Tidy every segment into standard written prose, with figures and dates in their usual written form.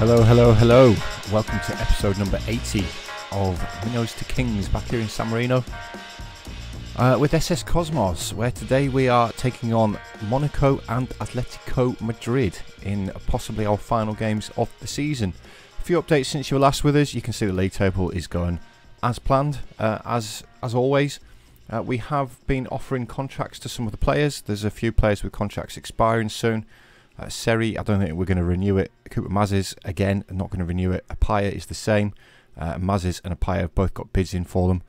Hello, hello, hello. Welcome to episode number 80 of Minnows to Kings back here in San Marino with SS Cosmos, where today we are taking on Monaco and Atletico Madrid in possibly our final games of the season. A few updates since you were last with us. You can see the league table is going as planned, as always. We have been offering contracts to some of the players. There's a few players with contracts expiring soon. Seri, I don't think we're going to renew it. Cooper Mazes, again, not going to renew it. Apaya is the same. Mazes and Apaya have both got bids in for them.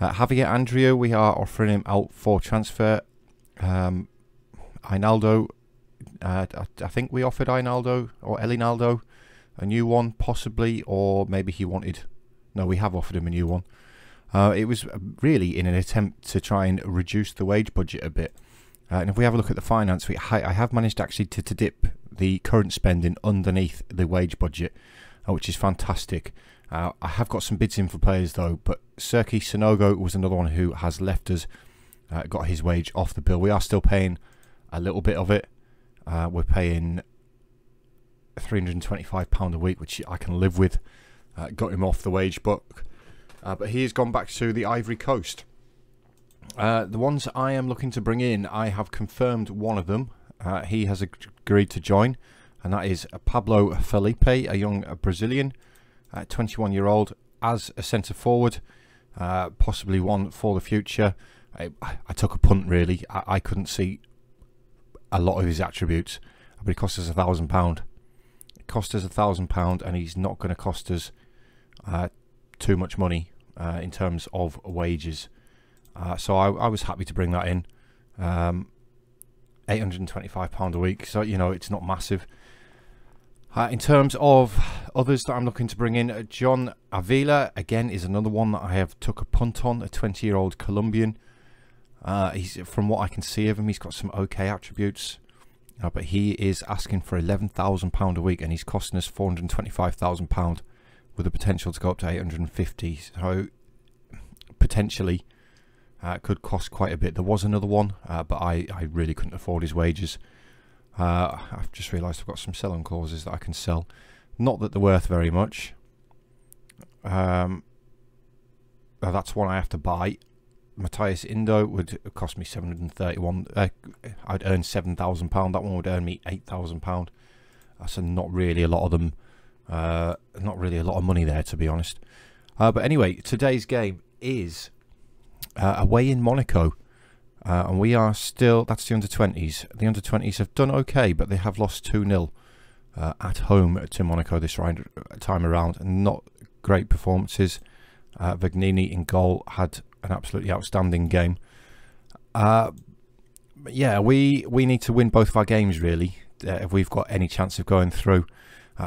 Javier Andreu, we are offering him out for transfer. Ainaldo, I think we offered Ainaldo or Elinaldo a new one, possibly, or maybe he wanted... No, we have offered him a new one. It was really in an attempt to try and reduce the wage budget a bit. And if we have a look at the finance, I have managed actually to dip the current spending underneath the wage budget, which is fantastic. I have got some bids in for players though, but Serki Sonogo was another one who has left us, got his wage off the bill. We are still paying a little bit of it. We're paying £325 a week, which I can live with. Got him off the wage book, but he has gone back to the Ivory Coast. The ones I am looking to bring in, I have confirmed one of them. He has agreed to join, and that is Pablo Felipe, a young Brazilian, 21-year-old, as a centre forward, possibly one for the future. I took a punt really. I couldn't see a lot of his attributes, but it cost us £1,000. It cost us £1,000, and he's not going to cost us too much money in terms of wages. So I was happy to bring that in. £825 a week, so you know it's not massive. In terms of others that I'm looking to bring in, John Avila again is another one that I have took a punt on. A 20-year-old Colombian. He's, from what I can see of him, he's got some okay attributes, but he is asking for £11,000 a week, and he's costing us £425,000 with the potential to go up to £850,000. So potentially. Could cost quite a bit. There was another one, but I really couldn't afford his wages. I've just realised I've got some selling clauses that I can sell. Not that they're worth very much. That's one I have to buy. Matthias Indo would cost me £731. I'd earn £7,000. That one would earn me £8,000. That's not really a lot of them. Not really a lot of money there, to be honest. But anyway, today's game is... away in Monaco, and we are still, that's the under-20s. The under-20s have done okay, but they have lost 2-0 at home to Monaco this time around. Not great performances. Vagnini in goal had an absolutely outstanding game. Yeah, we need to win both of our games really if we've got any chance of going through.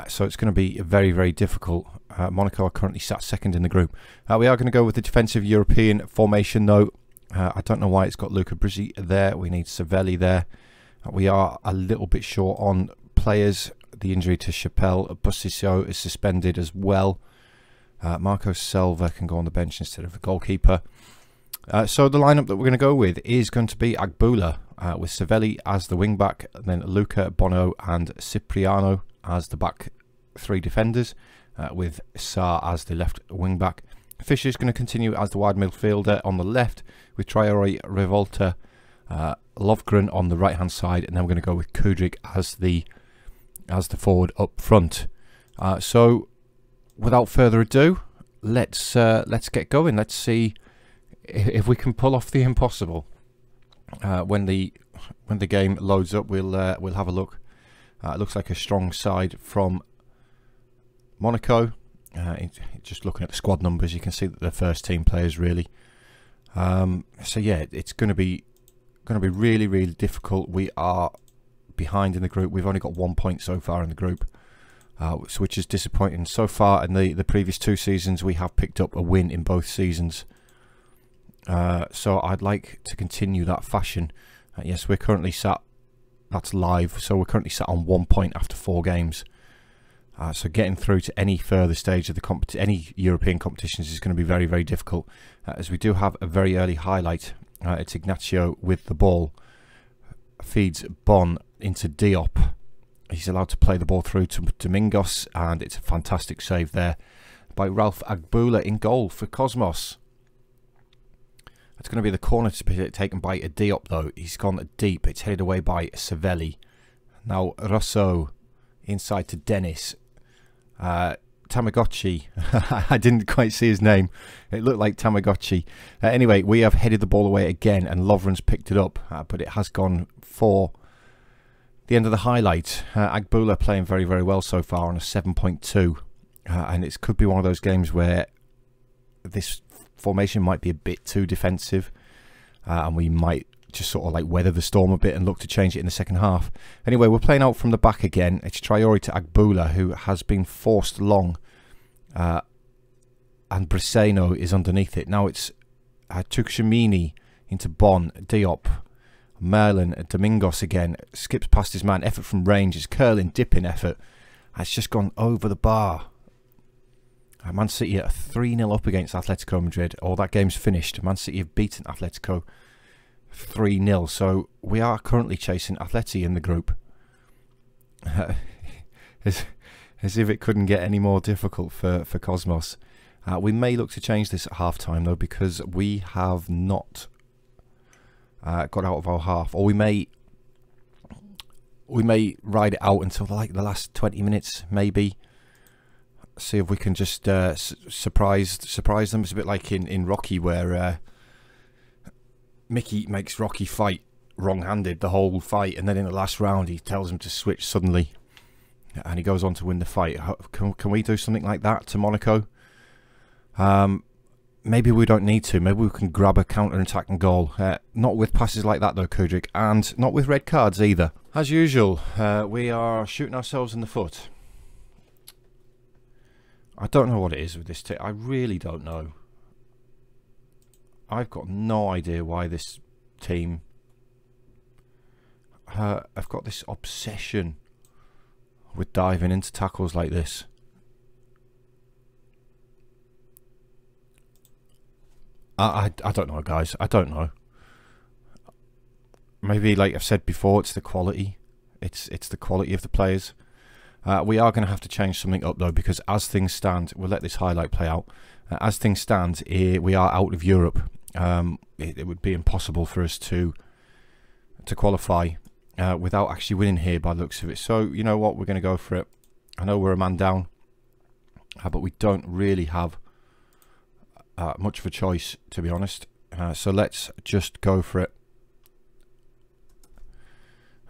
So it's going to be very, very difficult. Monaco are currently sat second in the group. We are going to go with the defensive European formation though. I don't know why it's got Luca Brizzi there. We need Savelli there. We are a little bit short on players. The injury to Chappelle Bussiso is suspended as well. Marco Silva can go on the bench instead of the goalkeeper. So the lineup that we're going to go with is going to be Agbula with Savelli as the wing back, and then Luca, Bono and Cipriano as the back three defenders, with Sarr as the left wing back. Fisher is going to continue as the wide midfielder on the left, with Traore, Revolta, Lovgren on the right hand side, and then we're going to go with Kudryk as the forward up front. So without further ado, let's get going. Let's see if we can pull off the impossible. When the game loads up, we'll have a look. It looks like a strong side from Monaco. Just looking at the squad numbers, you can see that they're first team players really. So yeah, it's going to be really, really difficult. We are behind in the group. We've only got 1 point so far in the group, which is disappointing. So far in the previous 2 seasons, we have picked up a win in both seasons. So I'd like to continue that fashion. Yes, we're currently sat. That's live, so we're currently sat on 1 point after 4 games. So getting through to any further stage of the any European competitions is going to be very, very difficult, as we do have a very early highlight. It's Ignacio with the ball, feeds Bon into Diop, He's allowed to play the ball through to Minnows, and it's a fantastic save there by Ralph Agbula in goal for Cosmos. It's going to be the corner to be taken by a Diop though. He's gone deep. It's headed away by Savelli. Now Rousseau inside to Dennis. Tamagotchi. I didn't quite see his name. It looked like Tamagotchi. Anyway, we have headed the ball away again, and Lovren's picked it up, but it has gone for the end of the highlight. Agbula playing very, very well so far on a 7.2. And it could be one of those games where this formation might be a bit too defensive, and we might just sort of like weather the storm a bit and look to change it in the second half. Anyway, we're playing out from the back again. It's Traore to Agbula, who has been forced long, and Briseno is underneath it. Now it's Tukshamini into Bon, Diop, Merlin, Domingos again, skips past his man, effort from range, it's curling, dipping effort. It's just gone over the bar. Man City are 3-0 up against Atletico Madrid, or that game's finished. Man City have beaten Atletico 3-0, so we are currently chasing Atleti in the group. As if it couldn't get any more difficult for Cosmos. We may look to change this at half time though, because we have not got out of our half, or we may ride it out until like the last 20 minutes maybe. See if we can just surprise them. It's a bit like in Rocky, where Mickey makes Rocky fight wrong-handed the whole fight, and then in the last round he tells him to switch suddenly, and he goes on to win the fight. Can we do something like that to Monaco? Maybe we don't need to. Maybe we can grab a counter-attack and goal. Not with passes like that though, Kudryk, and not with red cards either. As usual, we are shooting ourselves in the foot. I don't know what it is with this team. I really don't know. I've got no idea why this team have got this obsession with diving into tackles like this. I don't know, guys. I don't know. Maybe, like I've said before, it's the quality. It's the quality of the players. We are going to have to change something up though, because as things stand, we'll let this highlight play out. As things stand, we are out of Europe. It would be impossible for us to qualify without actually winning here by the looks of it. So you know what, we're going to go for it. I know we're a man down, but we don't really have much of a choice, to be honest. So let's just go for it.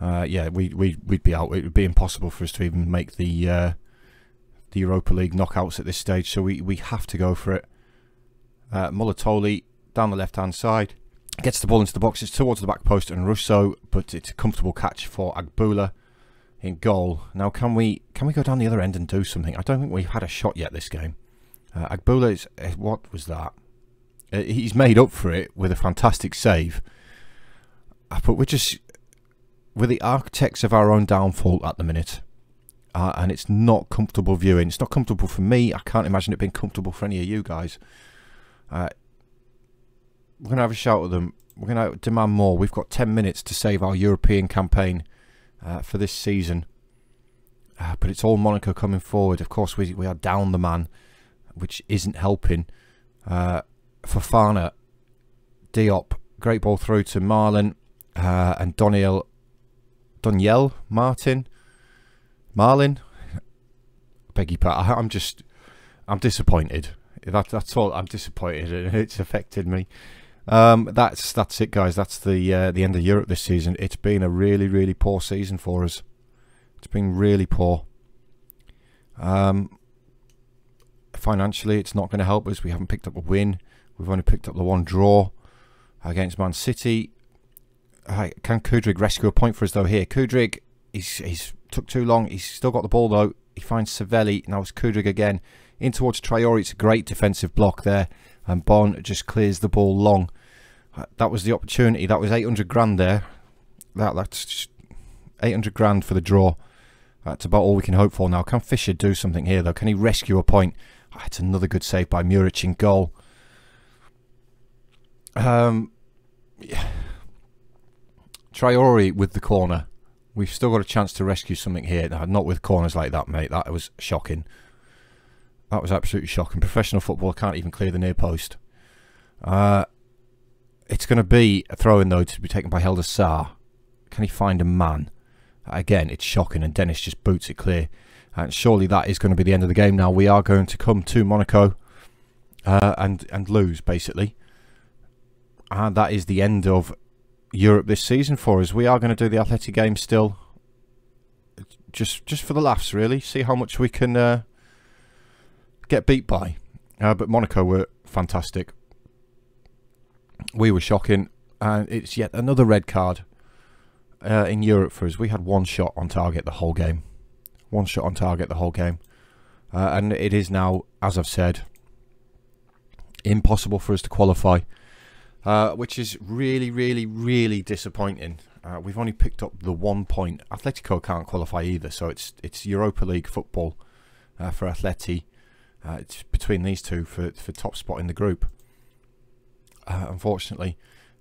Yeah, we'd be out. It would be impossible for us to even make the Europa League knockouts at this stage. So we have to go for it. Mulatoli down the left hand side gets the ball into the box. It's towards the back post and Rousseau, but it's a comfortable catch for Agbula in goal. Now can we go down the other end and do something? I don't think we've had a shot yet this game. Agbula is what was that? He's made up for it with a fantastic save, but we're the architects of our own downfall at the minute, and it's not comfortable viewing. It's not comfortable for me. I can't imagine it being comfortable for any of you guys. We're going to have a shout at them. We're going to demand more. We've got 10 minutes to save our European campaign for this season, but it's all Monaco coming forward. Of course, we are down the man, which isn't helping. Fofana, Diop, great ball through to Marlin, and Marlin. Beg your pardon. I'm disappointed. That's all. I'm disappointed. It's affected me. That's it, guys. That's the end of Europe this season. It's been a really, really poor season for us. It's been really poor. Financially, it's not going to help us. We haven't picked up a win. We've only picked up the one draw against Man City. Can Kudryk rescue a point for us though here? Kudryk, he's took too long. He's still got the ball though. He finds Savelli. Now it's Kudryk again in towards Traore. It's a great defensive block there, and Bon just clears the ball long. That was the opportunity. That was 800 grand there. That's 800 grand for the draw. That's about all we can hope for now. Can Fisher do something here though? Can he rescue a point? It's another good save by Muric in goal. Yeah. Traore with the corner. We've still got a chance to rescue something here. No, not with corners like that, mate. That was shocking. That was absolutely shocking. Professional football can't even clear the near post. It's going to be a throw-in, though, to be taken by Helder Sarr. Can he find a man? Again, it's shocking, and Dennis just boots it clear. And surely that is going to be the end of the game now. We are going to come to Monaco and lose, basically. And that is the end of Europe this season for us. We are going to do the Atleti game still. Just for the laughs, really. See how much we can get beat by. But Monaco were fantastic. We were shocking. And it's yet another red card in Europe for us. We had one shot on target the whole game. One shot on target the whole game. And it is now, as I've said, impossible for us to qualify. Which is really, really, really disappointing. We've only picked up the 1 point. Atletico can't qualify either, so it's Europa League football for Atleti. It's between these two for top spot in the group, unfortunately.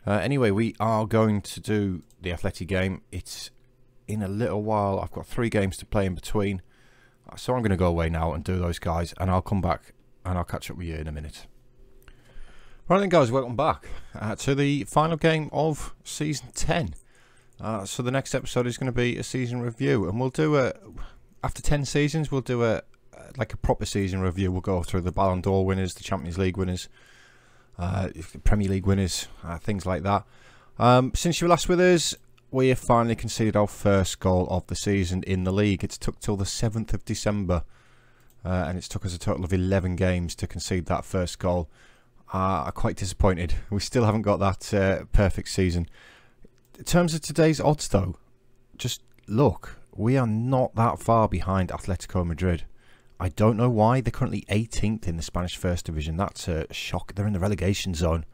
Anyway, we are going to do the Atleti game. It's in a little while. I've got 3 games to play in between. So I'm going to go away now and do those guys, and I'll come back and I'll catch up with you in a minute. Right then, guys, welcome back to the final game of Season 10. So the next episode is going to be a season review, and we'll do after 10 seasons, we'll do like a proper season review. We'll go through the Ballon d'Or winners, the Champions League winners, Premier League winners, things like that. Since you were last with us, we have finally conceded our first goal of the season in the league. It's took till the 7th of December, and it's took us a total of 11 games to concede that first goal. I'm quite disappointed. We still haven't got that perfect season. In terms of today's odds, though, just look, we are not that far behind Atletico Madrid. I don't know why. They're currently 18th in the Spanish First Division. That's a shock. They're in the relegation zone.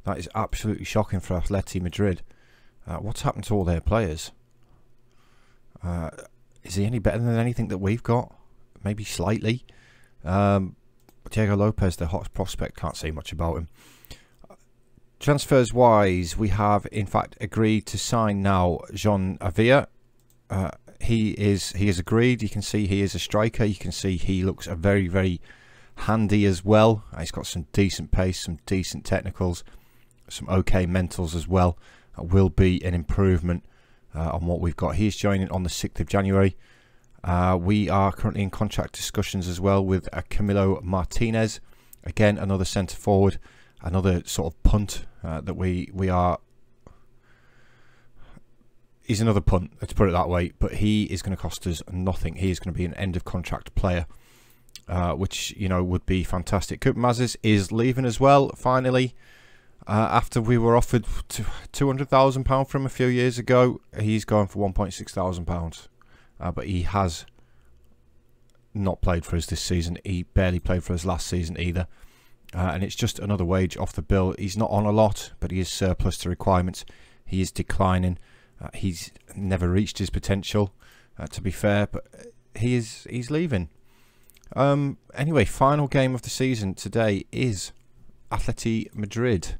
That is absolutely shocking for Atleti Madrid. What's happened to all their players? Is he any better than anything that we've got? Maybe slightly. Diego Lopez, the hot prospect, can't say much about him. Transfers wise, we have in fact agreed to sign now Jean Avia. He is agreed. You can see he is a striker. You can see he looks a very, very handy as well. He's got some decent pace, some decent technicals, some okay mentals as well. Will be an improvement on what we've got. He's joining on the 6th of January. We are currently in contract discussions as well with Camilo Martinez. Again, another centre forward, another sort of punt that we are. He's another punt, let's put it that way, but he is going to cost us nothing. He is going to be an end of contract player, which, you know, would be fantastic. Coop Mazes is leaving as well, finally. After we were offered £200,000 from a few years ago, he's going for £1,600. But he has not played for us this season. He barely played for us last season either. And it's just another wage off the bill. He's not on a lot, but he is surplus to requirements. He is declining. He's never reached his potential, to be fair, but he's leaving. Anyway, final game of the season today is Atleti Madrid.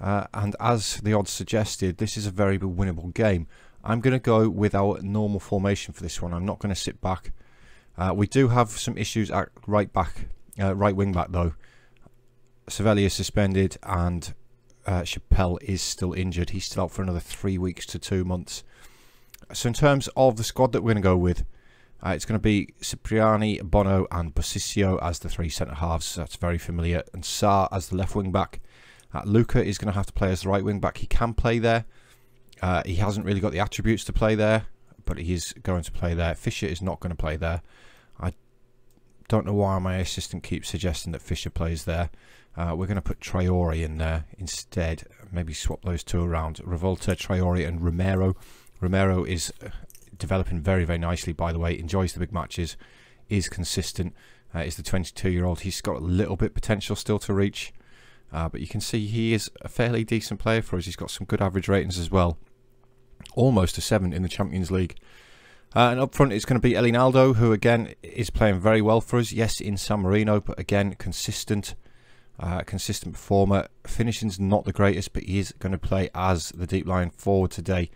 And as the odds suggested, this is a very winnable game. I'm going to go with our normal formation for this one. I'm not going to sit back. We do have some issues at right wing back though. Savelli is suspended and Chappelle is still injured. He's still out for another 3 weeks to 2 months. So in terms of the squad that we're going to go with, it's going to be Cipriani, Bono and Bosisio as the 3 centre halves. That's very familiar. And Sarr as the left wing back. Luca is going to have to play as the right wing back. He can play there. He hasn't really got the attributes to play there, but he is going to play there. Fisher is not going to play there. I don't know why my assistant keeps suggesting that Fisher plays there. We're going to put Traore in there instead. Maybe swap those two around. Revolta, Traore and Romero. Romero is developing very, very nicely, by the way. Enjoys the big matches. Is consistent. Is the 22-year-old. He's got a little bit potential still to reach. But you can see he is a fairly decent player for us. He's got some good average ratings as well. Almost a 7 in the Champions League. And up front it's going to be Elinaldo, who again is playing very well for us. Yes, in San Marino, but again consistent performer. Finishing's not the greatest, but he is going to play as the deep line forward today.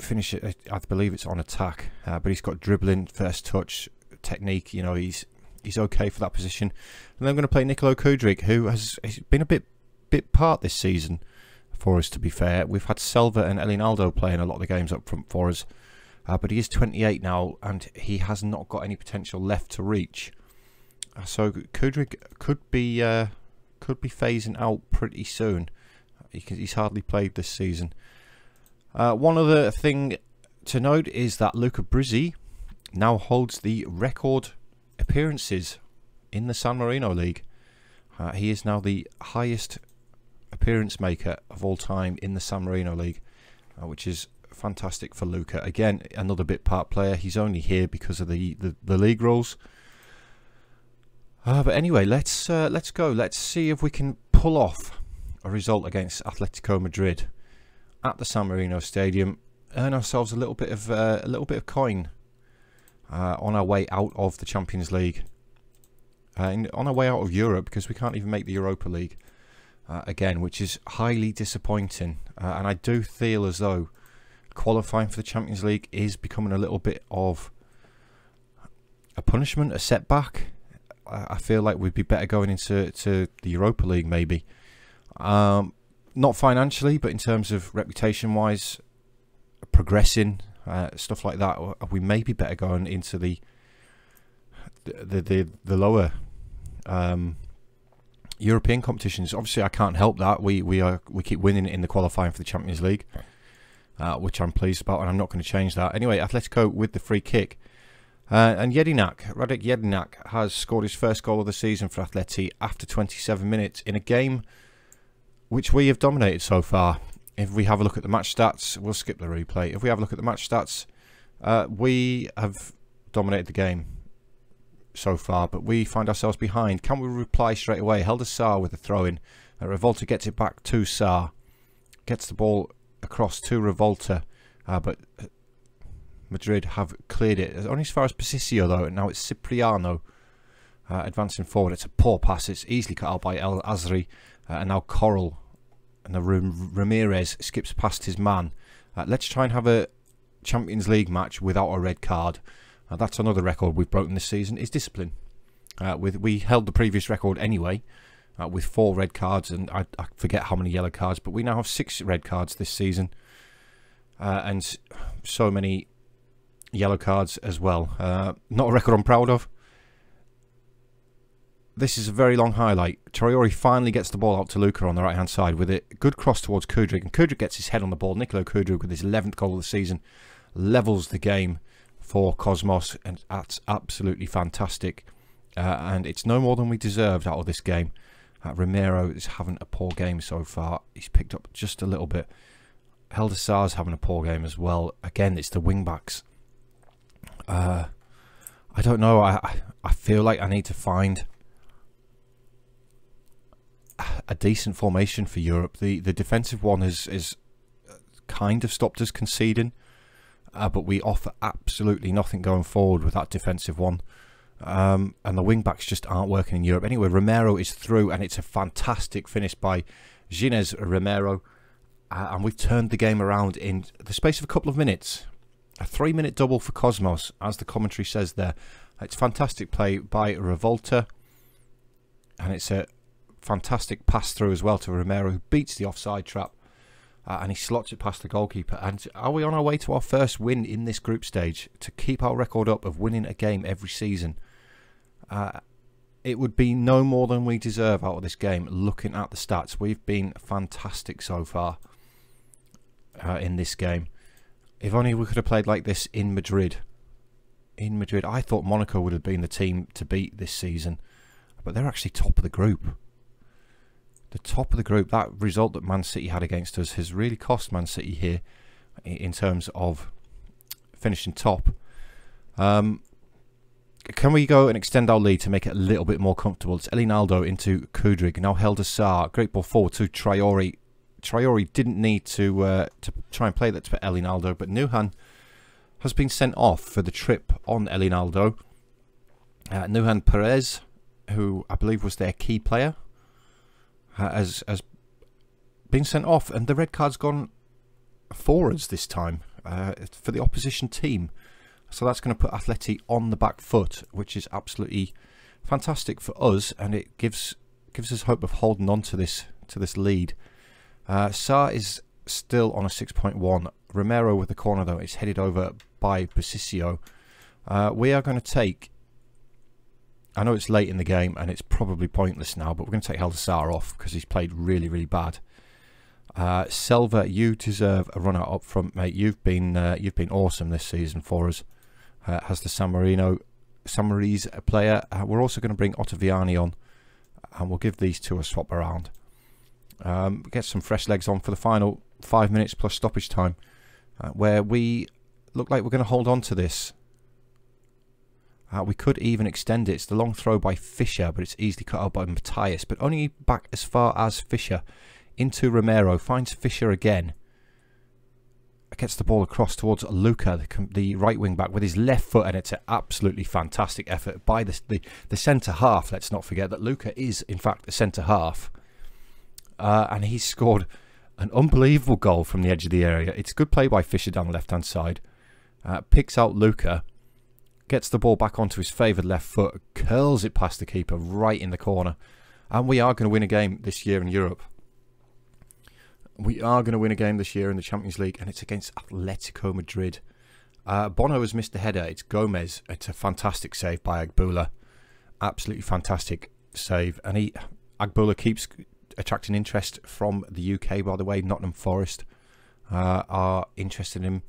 finish it. I believe it's on attack, but he's got dribbling, first touch, technique. You know, he's okay for that position. And then I'm going to play Nikola Kudryk, who has been a bit part this season for us, to be fair. We've had Selva and Elinaldo playing a lot of the games up front for us, but he is 28 now, and he has not got any potential left to reach. So Kudryk could be phasing out pretty soon. He's hardly played this season. One other thing to note is that Luca Brizzi now holds the record appearances in the San Marino League. He is now the highest appearance maker of all time in the San Marino League, which is fantastic for Luca. Again, another bit part player. He's only here because of the league rules. But anyway, let's go. Let's see if we can pull off a result against Atletico Madrid at the San Marino Stadium. Earn ourselves a little bit of coin on our way out of the Champions League, and on our way out of Europe, because we can't even make the Europa League again, which is highly disappointing. And I do feel as though qualifying for the Champions League is becoming a little bit of a punishment, a setback. I feel like we'd be better going into the Europa League, maybe. Not financially, but in terms of reputation-wise, progressing, stuff like that. We may be better going into the lower European competitions. Obviously, I can't help that. We keep winning in the qualifying for the Champions League, which I'm pleased about, and I'm not going to change that. Anyway, Atletico with the free kick. And Radek Jedinak has scored his first goal of the season for Atleti after 27 minutes in a game which we have dominated so far. If we have a look at the match stats, we'll skip the replay. If we have a look at the match stats, we have dominated the game so far, but we find ourselves behind. Can we reply straight away? Helder Sarr with the throw-in. Revolta gets it back to Sarr. Gets the ball across to Revolta, but Madrid have cleared it. Only as far as Pasisio, though, and now it's Cipriano advancing forward. It's a poor pass. It's easily cut out by El Azri, and now Coral. And the Ramirez skips past his man. Let's try and have a Champions League match without a red card. That's another record we've broken this season, is discipline. We held the previous record anyway, with 4 red cards, and I forget how many yellow cards, but we now have 6 red cards this season, and so many yellow cards as well. Not a record I'm proud of. This is a very long highlight. Traore finally gets the ball out to Luca on the right hand side with it. Good cross towards Kudryk, and Kudryk gets his head on the ball. Nikola Kudryk with his 11th goal of the season levels the game for Cosmos, and that's absolutely fantastic. And it's no more than we deserved out of this game. Romero is having a poor game so far. He's picked up just a little bit. Helder Sarr's having a poor game as well. Again, it's the wing backs. I don't know. I feel like I need to find a decent formation for Europe. The defensive one is kind of stopped us conceding, but we offer absolutely nothing going forward with that defensive one, and the wing backs just aren't working in Europe. Anyway, Romero is through, and it's a fantastic finish by Ginés Romero, and we've turned the game around in the space of a couple of minutes. A 3-minute double for Cosmos, as the commentary says there. It's fantastic play by Revolta, and it's a fantastic pass through as well to Romero, who beats the offside trap, and he slots it past the goalkeeper. And are we on our way to our first win in this group stage, to keep our record up of winning a game every season? It would be no more than we deserve out of this game. Looking at the stats, we've been fantastic so far in this game. If only we could have played like this in Madrid. In Madrid, I thought Monaco would have been the team to beat this season, but they're actually top of the group. The top of the group. That result that Man City had against us has really cost Man City here in terms of finishing top. Can we go and extend our lead to make it a little bit more comfortable? It's Elinaldo into Kudryk. Now Helder Sarr. Great ball forward to Traore. Traore didn't need to try and play that to Elinaldo, but Nuhan has been sent off for the trip on Elinaldo. Nuhan Perez, who I believe was their key player, has been sent off, and the red card's gone forwards this time. for the opposition team. So that's going to put Atleti on the back foot, which is absolutely fantastic for us, and it gives us hope of holding on to this lead. Sa is still on a 6.1. Romero with the corner though is headed over by Bosisio. We are going to take, I know it's late in the game and it's probably pointless now, but we're going to take Haldasar off because he's played really, really bad. Selva, you deserve a run out up front, mate. You've been awesome this season for us. Has the San Marin's player. We're also going to bring Ottaviani on, and we'll give these two a swap around. Get some fresh legs on for the final 5 minutes plus stoppage time, where we look like we're going to hold on to this. We could even extend it. It's the long throw by Fisher, but it's easily cut out by Matthias, but only back as far as Fisher. Into Romero, finds Fisher again. Gets the ball across towards Luca, the right wing back, with his left foot, and it's an absolutely fantastic effort by the centre half. Let's not forget that Luca is in fact the centre half, and he's scored an unbelievable goal from the edge of the area. It's good play by Fisher down the left hand side. Picks out Luca, gets the ball back onto his favoured left foot, curls it past the keeper right in the corner, and we are going to win a game this year in Europe. We are going to win a game this year in the Champions League, and it's against Atletico Madrid. Bono has missed the header. It's Gomez. It's a fantastic save by Agbula. Absolutely fantastic save. And Agbula keeps attracting interest from the UK, by the way. Nottingham Forest are interested in him.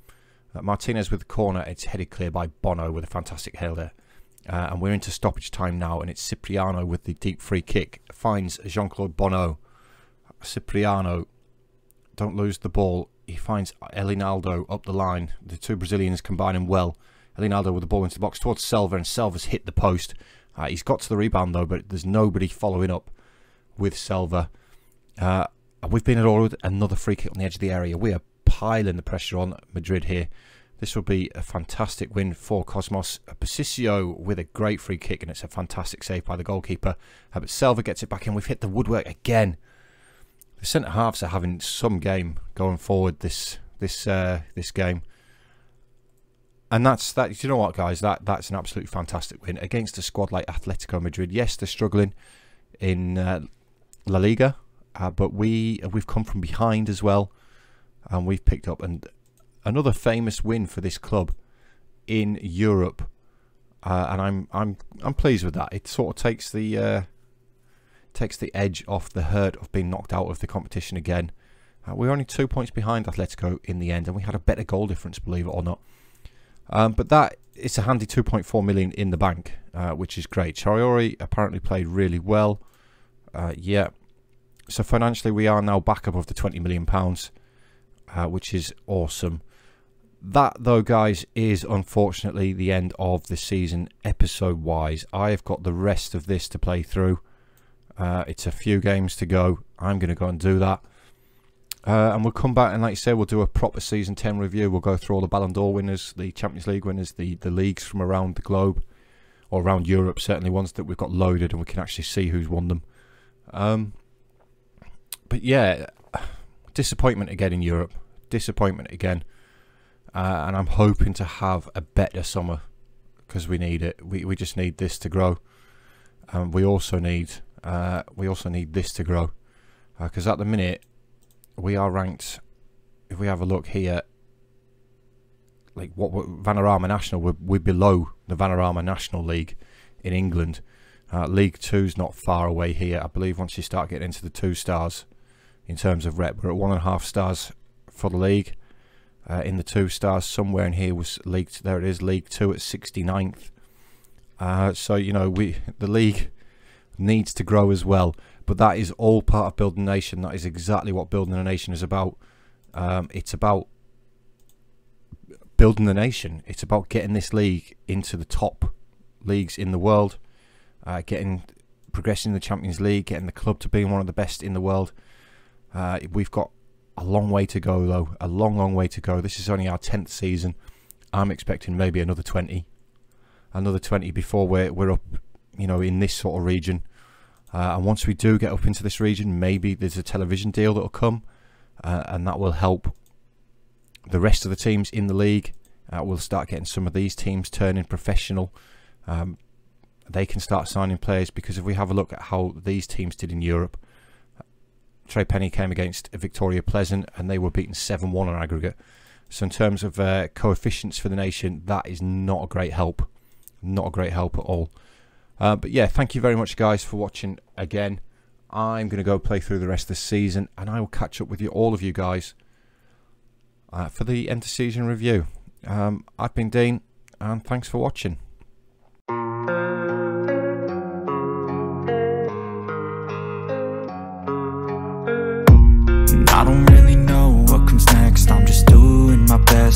Martinez with the corner. It's headed clear by Bono with a fantastic header. And we're into stoppage time now, and it's Cipriano with the deep free kick. Finds Jean-Claude Bono. Cipriano, don't lose the ball. He finds Elinaldo up the line. The two Brazilians combining well. Elinaldo with the ball into the box towards Selva, and Selva's hit the post. He's got to the rebound though, but there's nobody following up with Selva. We've been at another free kick on the edge of the area. We are piling the pressure on Madrid here. This will be a fantastic win for Cosmos. Bosisio with a great free kick, and it's a fantastic save by the goalkeeper. But Selva gets it back in. We've hit the woodwork again. The centre halves are having some game going forward this game, and that's that. You know what, guys? That's an absolutely fantastic win against a squad like Atletico Madrid. Yes, they're struggling in La Liga, but we've come from behind as well, and we've picked up another famous win for this club in Europe, and I'm pleased with that. It sort of takes the edge off the hurt of being knocked out of the competition again. We're only 2 points behind Atletico in the end, and we had a better goal difference, believe it or not. But it's a handy 2.4 million in the bank, which is great. Chariori apparently played really well. Yeah, so financially we are now back above the £20 million, which is awesome. That, though, guys, is unfortunately the end of the season episode-wise. I've got the rest of this to play through. It's a few games to go. I'm going to go and do that. And we'll come back and, like you say, we'll do a proper Season 10 review. We'll go through all the Ballon d'Or winners, the Champions League winners, the leagues from around the globe, or around Europe, certainly ones that we've got loaded and we can actually see who's won them. But yeah, disappointment again in Europe. Disappointment again. And I'm hoping to have a better summer because we need it. We just need this to grow. We also need this to grow, because at the minute we are ranked, if we have a look here, like what Vanarama National, we're below the Vanarama National League in England. League 2's not far away here. I believe once you start getting into the 2 stars in terms of rep, we're at 1.5 stars for the league. In the 2 stars, somewhere in here was League, there it is, League 2 at 69th. So you know, the league needs to grow as well, but that is all part of building a nation. That is exactly what building a nation is about. It's about building the nation. It's about getting this league into the top leagues in the world, progressing in the Champions League, getting the club to being one of the best in the world. We've got a long way to go, though. A long way to go. This is only our 10th season. I'm expecting maybe another 20 before we're up, you know, in this sort of region. And once we do get up into this region, maybe there's a television deal that'll come, and that will help the rest of the teams in the league. We'll start getting some of these teams turning professional. They can start signing players, because if we have a look at how these teams did in Europe, Trey Penny came against Victoria Pleasant and they were beaten 7-1 on aggregate. So in terms of coefficients for the nation, that is not a great help. Not a great help at all. But yeah, thank you very much, guys, for watching again. I'm going to go play through the rest of the season, and I will catch up with you, all of you guys, for the end of season review. I've been Dean, and thanks for watching. I don't really know what comes next, I'm just doing my best.